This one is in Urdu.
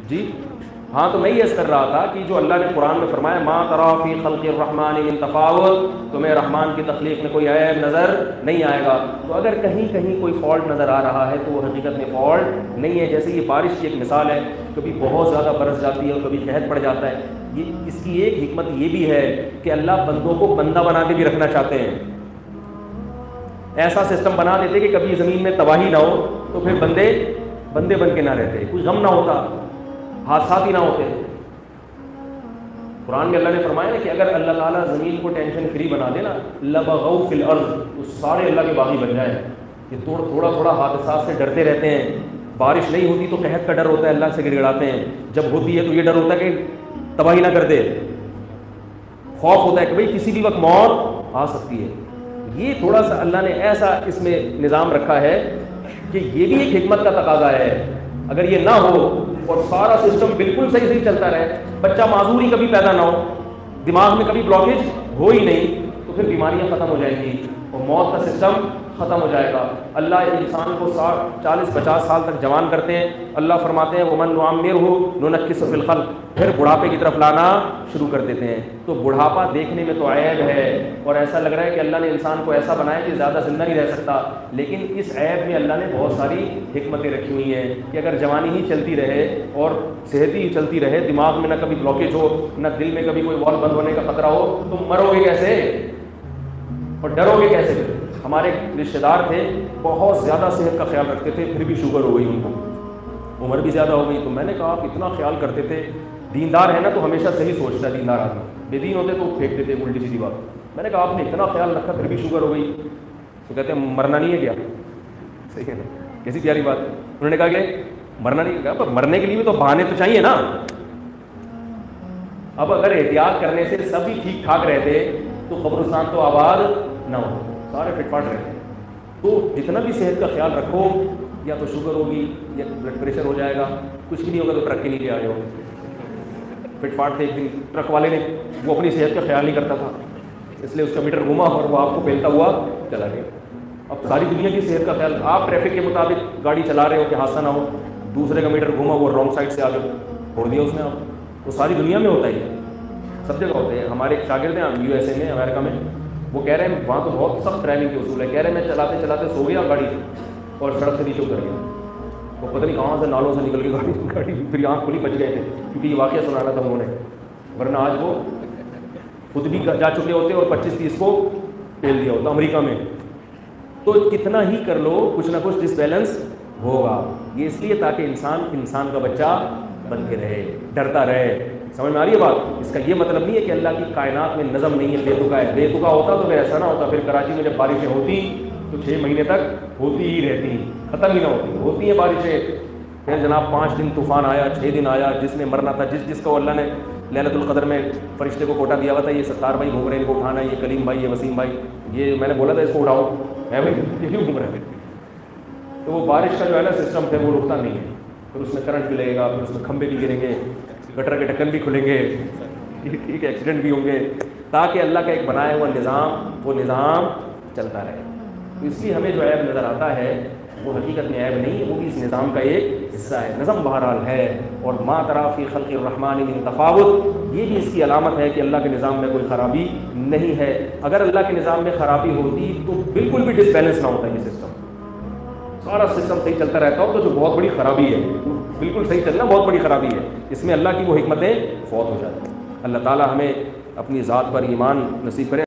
جی ہاں، تو میں یہ عرض کر رہا تھا کہ جو اللہ نے قرآن میں فرمایا ما تری فی خلق الرحمن من تفاوت، تمہیں رحمان کی تخلیق میں کوئی عیب نظر نہیں آئے گا، تو اگر کہیں کہیں کوئی فالٹ نظر آ رہا ہے تو وہ حقیقت میں فالٹ نہیں ہے۔ جیسے یہ بارش کی ایک مثال ہے، کبھی بہت زیادہ برس جاتی ہے اور کبھی قحط پڑ جاتا ہے، اس کی ایک حکمت یہ بھی ہے کہ اللہ بندوں کو بندہ بنا کے بھی رکھنا چاہتے ہیں۔ ایسا سسٹم بنا دیتے کہ کبھی زمین میں تباہی نہ ہو تو پھر بندے بن کے نہ رہتے، کوئی غم نہ ہوتا، حادثات ہی نہ ہوتے۔ قرآن میں اللہ نے فرمایا کہ اگر اللہ تعالیٰ زمین کو ٹینشن فری بنا دے نا، لبغوا فی الارض، تو سارے اللہ کے باغی بن جائیں۔ یہ تھوڑا حادثات سے ڈرتے رہتے ہیں، بارش نہیں ہوتی تو قحط کا ڈر ہوتا ہے، اللہ سے گڑ گڑاتے ہیں، جب ہوتی ہے تو یہ ڈر ہوتا ہے کہ تباہی نہ کر دے، خوف ہوتا ہے کہ بھئی کسی بھی وقت موت آ سکتی ہے۔ یہ تھوڑا سا اللہ نے ایسا اس میں نظام رکھا ہے کہ یہ بھی ایک حکمت کا تقاضا ہے۔ اگر یہ نہ ہو اور سارا سسٹم بالکل صحیح چلتا رہے، بچہ معذور ہی کبھی پیدا نہ ہو، دماغ میں کبھی بلاکیج ہو ہی نہیں، تو پھر بیماریاں ختم ہو جائیں گی اور موت کا سسٹم ختم ہو جائے گا۔ اللہ انسان کو 40-50 سال تک جوان کرتے ہیں، اللہ فرماتے ہیں وَمَن نُعَمِّرْهُ نُنَكِّسْهُ فِي الْخَلْقِ، پھر بڑھاپے کی طرف لانا شروع کر دیتے ہیں۔ تو بڑھاپا دیکھنے میں تو عیب ہے اور ایسا لگ رہا ہے کہ اللہ نے انسان کو ایسا بنایا کہ زیادہ زندہ نہیں رہ سکتا، لیکن اس عیب میں اللہ نے بہت ساری حکمتیں رکھی ہوئی ہیں کہ اگر جوانی ہی چلتی رہے اور صحت ہی چلتی رہے، دماغ میں نہ کبھی بلاکیج ہو، نہ دل میں کبھی کوئی وال بند ہونے کا خطرہ ہو، تو مرو گے کیسے اور ڈرو گے کیسے؟ ہمارے رشتہ دار تھے، بہت زیادہ صحت کا خیال رکھتے تھے، پھر بھی شوگر ہو گئی ان کو، عمر بھی زیادہ ہو گئی۔ تو میں نے کہا آپ اتنا خیال کرتے تھے، دیندار ہے نا تو ہمیشہ صحیح سوچتا ہے دیندار آدمی، بے دین ہوتے تو پھینک دیتے الٹی سیدھی بات۔ میں نے کہا آپ نے اتنا خیال رکھا پھر بھی شوگر ہو گئی، تو کہتے ہیں مرنا نہیں ہے کیا؟ صحیح ہے نا، کیسی پیاری بات۔ انہوں نے کہا کہ مرنا نہیں ہے، پر مرنے کے لیے بھی تو بہانے تو چاہیے نا۔ اب اگر احتیاط کرنے سے سب ہی ٹھیک ٹھاک رہتے تو قبرستان تو آباد نہ ہو، سارے فٹ فاٹ رہتے۔ تو جتنا بھی صحت کا خیال رکھو، یا تو شوگر ہوگی یا بلڈ پریشر ہو جائے گا، کچھ بھی نہیں ہوگا تو ٹرک کے نیچے آ جاؤ۔ فٹ فاٹ تھے، ایک دن ٹرک والے نے، وہ اپنی صحت کا خیال نہیں کرتا تھا، اس لیے اس کا میٹر گھوما اور وہ آپ کو پھیلتا ہوا چلا گیا۔ اب ساری دنیا کی صحت کا خیال، آپ ٹریفک کے مطابق گاڑی چلا رہے ہو کہ حادثہ نہ ہو، دوسرے کا میٹر گھوما، وہ رانگ سائڈ سے آ گیا، چھوڑ دیا اس نے آپ۔ وہ ساری دنیا میں ہوتا ہی ہے، سب جگہ ہوتے ہیں۔ ہمارے ایک شاگرد ہیں USA میں، امریکہ میں، وہ کہہ رہے ہیں وہاں تو بہت سخت ڈرائیونگ کے اصول ہے، کہہ رہے ہیں میں چلاتے چلاتے سو گیا گاڑی اور سڑک سے نیچے اتر گیا، وہ پتہ نہیں کہاں سے نالوں سے نکل کے گاڑی پھر آنکھ کھلی بچ گئے تھے، کیونکہ یہ واقعہ سنانا تھا انہوں نے، ورنہ آج وہ خود بھی جا چکے ہوتے اور 25-30 کو پھیل دیا ہوتا امریکہ میں۔ تو کتنا ہی کر لو کچھ نہ کچھ ڈس بیلنس ہوگا، یہ اس لیے تاکہ انسان کا بچہ بن کے رہے، ڈرتا رہے۔ سمجھ میں آ رہی ہے بات؟ اس کا یہ مطلب نہیں ہے کہ اللہ کی کائنات میں نظم نہیں ہے، بے تکا ہے۔ بے تکا ہوتا تو پھر ایسا نہ ہوتا، پھر کراچی میں جب بارشیں ہوتی تو 6 مہینے تک ہوتی ہی رہتی، ختم ہی نہ ہوتی ہیں بارشیں۔ پھر جناب 5 دن طوفان آیا، 6 دن آیا، جس نے مرنا تھا، جس کو اللہ نے لیلۃ القدر میں فرشتے کو کوٹا دیا ہوا تھا، یہ 70 بھائی گھوم رہے ہیں، ان کو اٹھانا ہے، یہ کلیم بھائی، یہ وسیم بھائی، یہ میں نے بولا تھا اس کو اٹھاؤ، ہے بھائی یہ کیوں گھوم رہے ہیں؟ تو وہ بارش کا جو ہے نا سسٹم ہے وہ رکتا نہیں ہے، پھر اس میں کرنٹ بھی لگے گا، پھر اس میں کھمبے بھی گریں گے، گٹر کے ڈھکن بھی کھلیں گے، ٹھیک ہے، ایکسیڈنٹ بھی ہوں گے، تاکہ اللہ کا ایک بنایا ہوا نظام، وہ نظام چلتا رہے۔ تو اس لیے ہمیں جو عیب نظر آتا ہے وہ حقیقت میں عیب نہیں ہے، وہ بھی اس نظام کا ایک حصہ ہے، نظم بہرحال ہے۔ اور ما تری فی خلق الرحمن من تفاوت، یہ بھی اس کی علامت ہے کہ اللہ کے نظام میں کوئی خرابی نہیں ہے۔ اگر اللہ کے نظام میں خرابی ہوتی تو بالکل بھی ڈس بیلنس نہ ہوتا یہ سسٹم، سارا سسٹم صحیح چلتا رہتا ہو، تو جو بہت بڑی خرابی ہے، بالکل صحیح چلنا بہت بڑی خرابی ہے، اس میں اللہ کی وہ حکمتیں فوت ہو جاتی ہیں۔ اللہ تعالی ہمیں اپنی ذات پر ایمان نصیب کرے۔